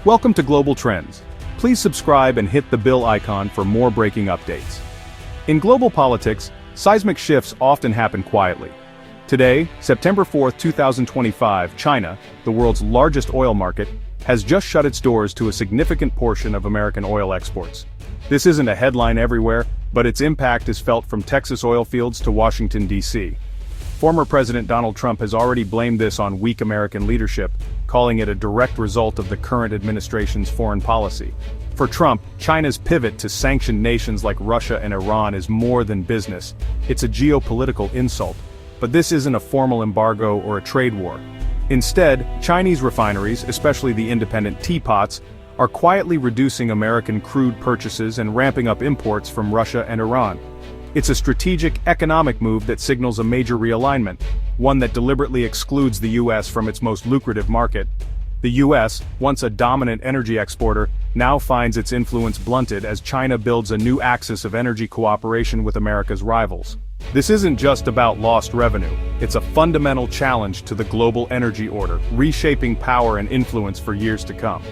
Welcome to Global Trends. Please subscribe and hit the bell icon for more breaking updates. In global politics, seismic shifts often happen quietly. Today, September 4, 2025, China, the world's largest oil market, has just shut its doors to a significant portion of American oil exports. This isn't a headline everywhere, but its impact is felt from Texas oil fields to Washington, D.C. Former President Donald Trump has already blamed this on weak American leadership, calling it a direct result of the current administration's foreign policy. For Trump, China's pivot to sanctioned nations like Russia and Iran is more than business. It's a geopolitical insult. But this isn't a formal embargo or a trade war. Instead, Chinese refineries, especially the independent teapots, are quietly reducing American crude purchases and ramping up imports from Russia and Iran. It's a strategic economic move that signals a major realignment, one that deliberately excludes the U.S. from its most lucrative market. The U.S., once a dominant energy exporter, now finds its influence blunted as China builds a new axis of energy cooperation with America's rivals. This isn't just about lost revenue, it's a fundamental challenge to the global energy order, reshaping power and influence for years to come.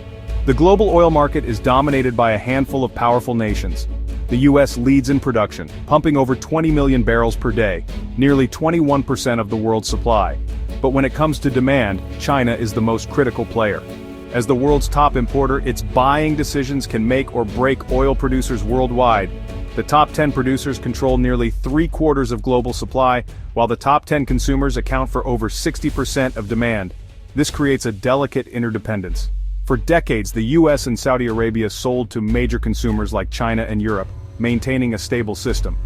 The global oil market is dominated by a handful of powerful nations. The U.S. leads in production, pumping over 20 million barrels per day, nearly 21% of the world's supply. But when it comes to demand, China is the most critical player. As the world's top importer, its buying decisions can make or break oil producers worldwide. The top 10 producers control nearly 3/4 of global supply, while the top 10 consumers account for over 60% of demand. This creates a delicate interdependence. For decades, the U.S. and Saudi Arabia sold to major consumers like China and Europe, maintaining a stable system.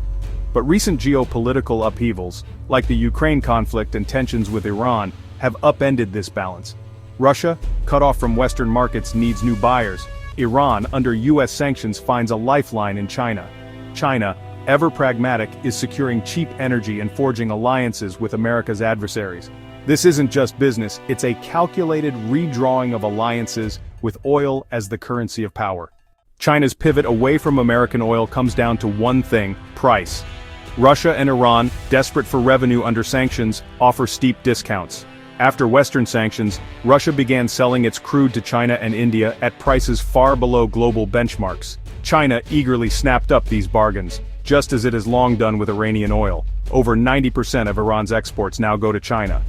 But recent geopolitical upheavals, like the Ukraine conflict and tensions with Iran, have upended this balance. Russia, cut off from Western markets, needs new buyers. Iran, under U.S. sanctions, finds a lifeline in China. China, ever pragmatic, is securing cheap energy and forging alliances with America's adversaries. This isn't just business, it's a calculated redrawing of alliances with oil as the currency of power. China's pivot away from American oil comes down to one thing: price. Russia and Iran, desperate for revenue under sanctions, offer steep discounts. After Western sanctions, Russia began selling its crude to China and India at prices far below global benchmarks. China eagerly snapped up these bargains, just as it has long done with Iranian oil. Over 90% of Iran's exports now go to China.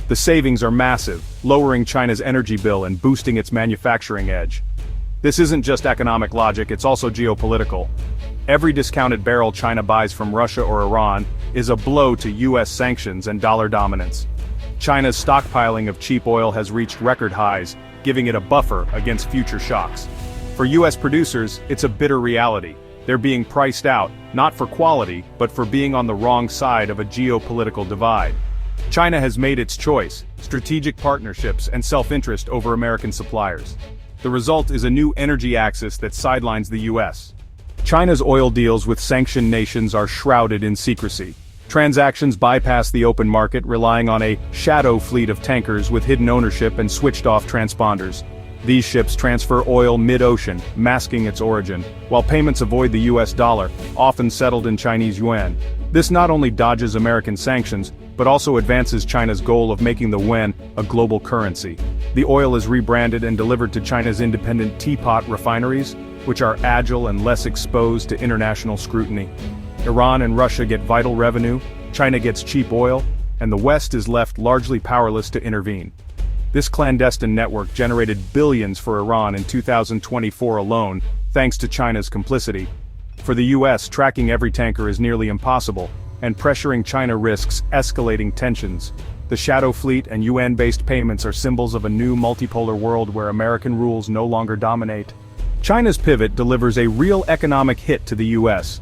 The savings are massive, lowering China's energy bill and boosting its manufacturing edge. This isn't just economic logic, it's also geopolitical. Every discounted barrel China buys from Russia or Iran is a blow to U.S. sanctions and dollar dominance. China's stockpiling of cheap oil has reached record highs, giving it a buffer against future shocks. For U.S. producers, it's a bitter reality. They're being priced out, not for quality, but for being on the wrong side of a geopolitical divide. China has made its choice: strategic partnerships and self-interest over American suppliers. The result is a new energy axis that sidelines the U.S. China's oil deals with sanctioned nations are shrouded in secrecy. Transactions bypass the open market, relying on a shadow fleet of tankers with hidden ownership and switched-off transponders. These ships transfer oil mid-ocean, masking its origin, while payments avoid the U.S. dollar, often settled in Chinese yuan. This not only dodges American sanctions, but also advances China's goal of making the yuan a global currency. The oil is rebranded and delivered to China's independent teapot refineries, which are agile and less exposed to international scrutiny. Iran and Russia get vital revenue, China gets cheap oil, and the West is left largely powerless to intervene. This clandestine network generated billions for Iran in 2024 alone, thanks to China's complicity. For the U.S., tracking every tanker is nearly impossible, and pressuring China risks escalating tensions. The shadow fleet and yuan-based payments are symbols of a new multipolar world where American rules no longer dominate. China's pivot delivers a real economic hit to the U.S.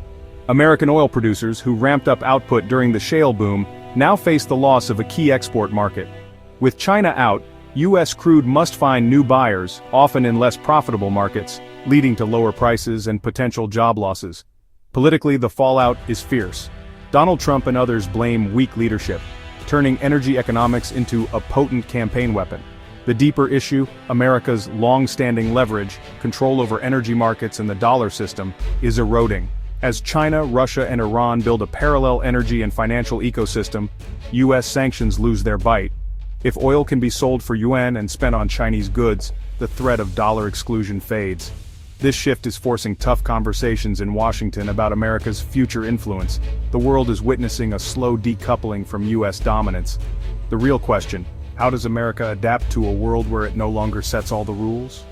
American oil producers, who ramped up output during the shale boom, now face the loss of a key export market. With China out, U.S. crude must find new buyers, often in less profitable markets, leading to lower prices and potential job losses. Politically, the fallout is fierce. Donald Trump and others blame weak leadership, turning energy economics into a potent campaign weapon. The deeper issue, America's long-standing leverage, control over energy markets and the dollar system, is eroding. As China, Russia, and Iran build a parallel energy and financial ecosystem, U.S. sanctions lose their bite. If oil can be sold for yuan and spent on Chinese goods, the threat of dollar exclusion fades. This shift is forcing tough conversations in Washington about America's future influence. The world is witnessing a slow decoupling from U.S. dominance. The real question: how does America adapt to a world where it no longer sets all the rules?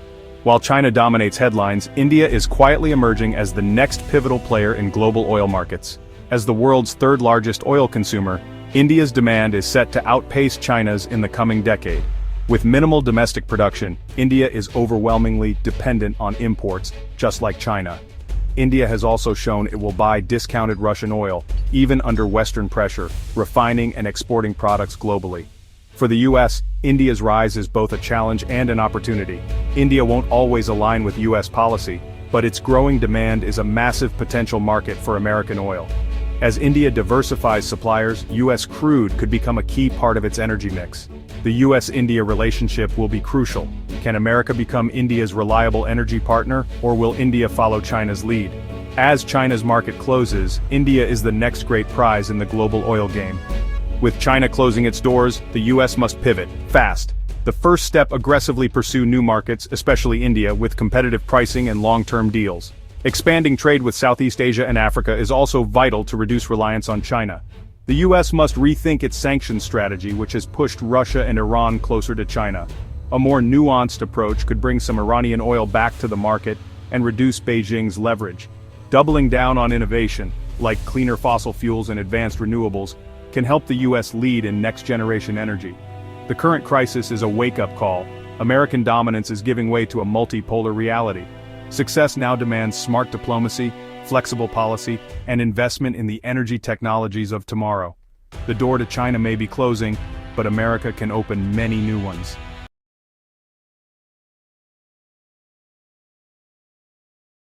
While China dominates headlines, India is quietly emerging as the next pivotal player in global oil markets. As the world's third-largest oil consumer, India's demand is set to outpace China's in the coming decade. With minimal domestic production, India is overwhelmingly dependent on imports, just like China. India has also shown it will buy discounted Russian oil, even under Western pressure, refining and exporting products globally. For the U.S., India's rise is both a challenge and an opportunity. India won't always align with U.S. policy, but its growing demand is a massive potential market for American oil. As India diversifies suppliers, U.S. crude could become a key part of its energy mix. The U.S.-India relationship will be crucial. Can America become India's reliable energy partner, or will India follow China's lead? As China's market closes, India is the next great prize in the global oil game. With China closing its doors, the U.S. must pivot, fast. The first step: aggressively pursue new markets, especially India, with competitive pricing and long-term deals. Expanding trade with Southeast Asia and Africa is also vital to reduce reliance on China. The U.S. must rethink its sanctions strategy, which has pushed Russia and Iran closer to China. A more nuanced approach could bring some Iranian oil back to the market and reduce Beijing's leverage. Doubling down on innovation, like cleaner fossil fuels and advanced renewables, can help the U.S. lead in next-generation energy. The current crisis is a wake-up call. American dominance is giving way to a multipolar reality. Success now demands smart diplomacy, flexible policy, and investment in the energy technologies of tomorrow. The door to China may be closing, but America can open many new ones.